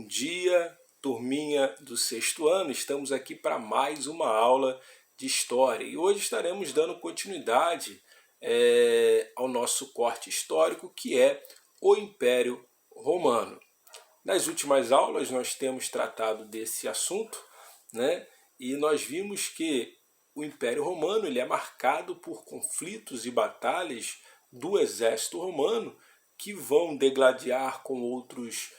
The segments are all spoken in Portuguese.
dia, turminha do sexto ano. Estamos aqui para mais uma aula de história e hoje estaremos dando continuidade ao nosso corte histórico, que é o Império Romano. Nas últimas aulas nós temos tratado desse assunto, né? E nós vimos que o Império Romano ele é marcado por conflitos e batalhas do exército romano que vão degladiar com outros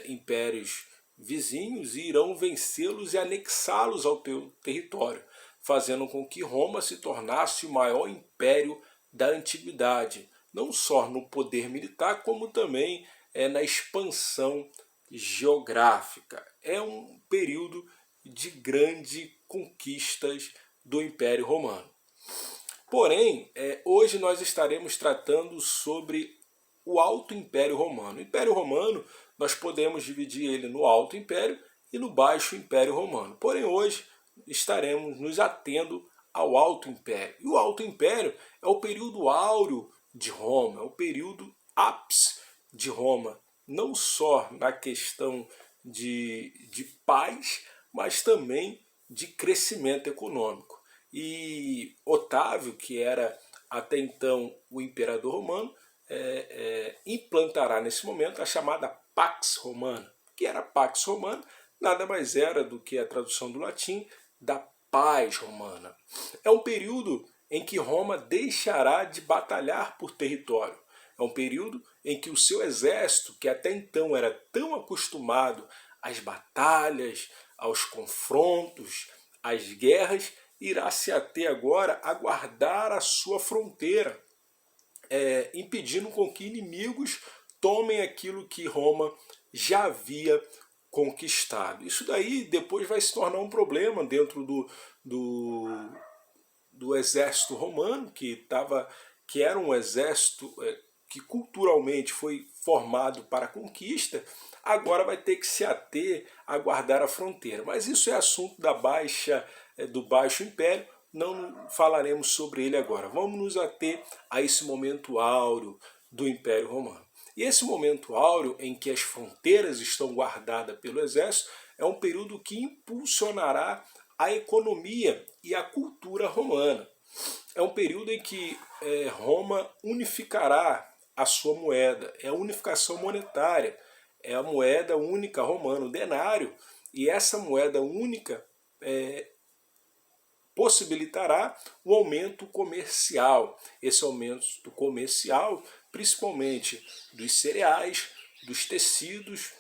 impérios vizinhos e irão vencê-los e anexá-los ao teu território, fazendo com que Roma se tornasse o maior império da antiguidade, não só no poder militar, como também na expansão geográfica. É um período de grandes conquistas do Império Romano. Porém, hoje nós estaremos tratando sobre o Alto Império Romano. O Império Romano, nós podemos dividir ele no Alto Império e no Baixo Império Romano. Porém, hoje estaremos nos atendo ao Alto Império. E o Alto Império é o período áureo de Roma, é o período ápice de Roma, não só na questão de paz, mas também de crescimento econômico. E Otávio, que era até então o imperador romano, implantará nesse momento a chamada Pax Romana. Que era Pax Romana? Nada mais era do que a tradução do latim da paz romana. É um período em que Roma deixará de batalhar por território. É um período em que o seu exército, que até então era tão acostumado às batalhas, aos confrontos, às guerras, irá se ater agora a guardar a sua fronteira, impedindo com que inimigos tomem aquilo que Roma já havia conquistado. Isso daí depois vai se tornar um problema dentro do exército romano, que era um exército que culturalmente foi formado para a conquista, agora vai ter que se ater a guardar a fronteira. Mas isso é assunto do Baixo Império, não falaremos sobre ele agora. Vamos nos ater a esse momento áureo do Império Romano. E esse momento áureo em que as fronteiras estão guardadas pelo exército é um período que impulsionará a economia e a cultura romana. É um período em que Roma unificará a sua moeda, é a unificação monetária, é a moeda única romana, o denário, e essa moeda única possibilitará o aumento comercial. Esse aumento comercial, principalmente dos cereais, dos tecidos,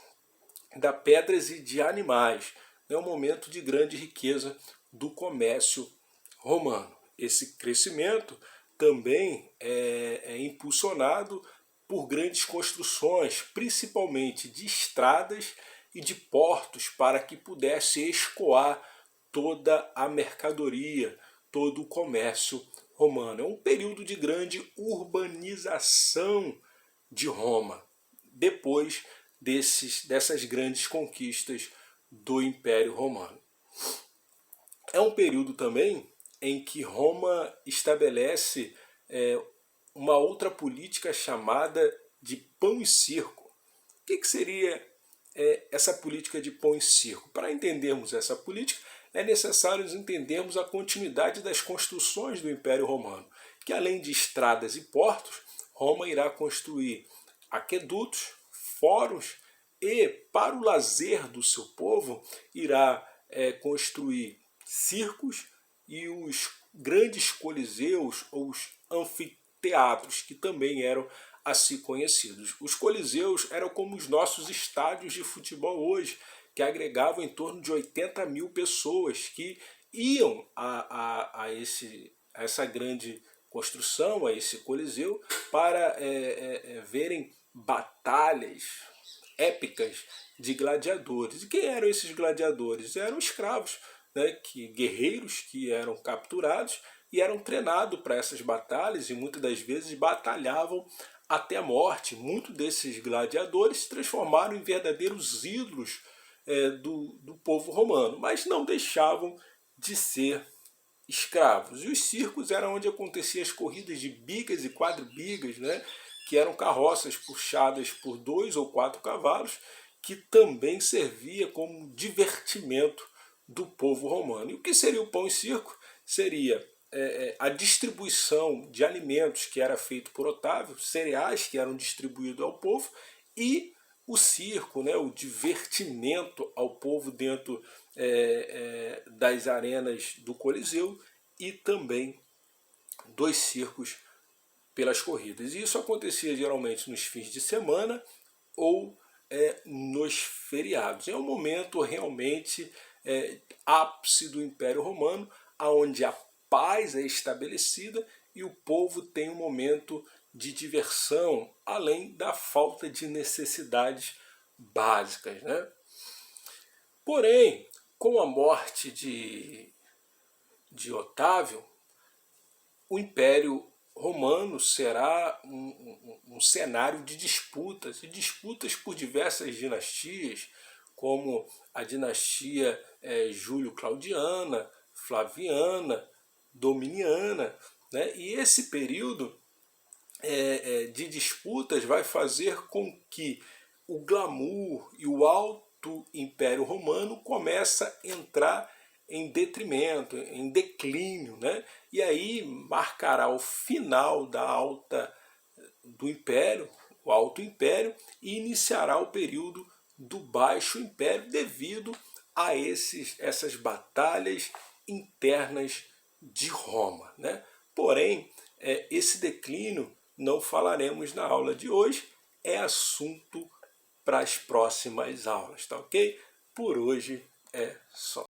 das pedras e de animais. É um momento de grande riqueza do comércio romano. Esse crescimento também é impulsionado por grandes construções, principalmente de estradas e de portos, para que pudesse escoar toda a mercadoria, todo o comércio romano. É um período de grande urbanização de Roma, depois dessas grandes conquistas do Império Romano. É um período também em que Roma estabelece uma outra política chamada de pão e circo. O que seria essa política de pão e circo? Para entendermos essa política, é necessário entendermos a continuidade das construções do Império Romano, que além de estradas e portos, Roma irá construir aquedutos, fóruns e, para o lazer do seu povo, irá construir circos e os grandes coliseus ou os anfiteatros, que também eram assim conhecidos. Os coliseus eram como os nossos estádios de futebol hoje, que agregavam em torno de 80 mil pessoas que iam a essa grande construção, a esse coliseu, para verem batalhas épicas de gladiadores. E quem eram esses gladiadores? Eram escravos, né, guerreiros que eram capturados e eram treinados para essas batalhas e muitas das vezes batalhavam até a morte. Muitos desses gladiadores se transformaram em verdadeiros ídolos do povo romano, mas não deixavam de ser escravos. E os circos eram onde aconteciam as corridas de bigas e quadribigas, né, que eram carroças puxadas por 2 ou 4 cavalos que também servia como divertimento do povo romano. E o que seria o pão e circo? Seria a distribuição de alimentos que era feito por Otávio, cereais que eram distribuídos ao povo, e o circo, né, o divertimento ao povo dentro das arenas do Coliseu e também dos circos pelas corridas. E isso acontecia geralmente nos fins de semana ou nos feriados. É um momento realmente ápice do Império Romano, onde a paz é estabelecida e o povo tem um momento de diversão, além da falta de necessidades básicas, né? Porém, com a morte de Otávio, o Império Romano será um cenário de disputas, e disputas por diversas dinastias, como a dinastia Júlio-Claudiana, Flaviana, Dominiana, né? E esse período de disputas vai fazer com que o glamour e o alto Império Romano começa a entrar em detrimento, em declínio, né? E aí marcará o final do Império, o Alto Império, e iniciará o período do Baixo Império devido a essas batalhas internas de Roma, né? Porém, esse declínio não falaremos na aula de hoje, é assunto para as próximas aulas, tá ok? Por hoje é só.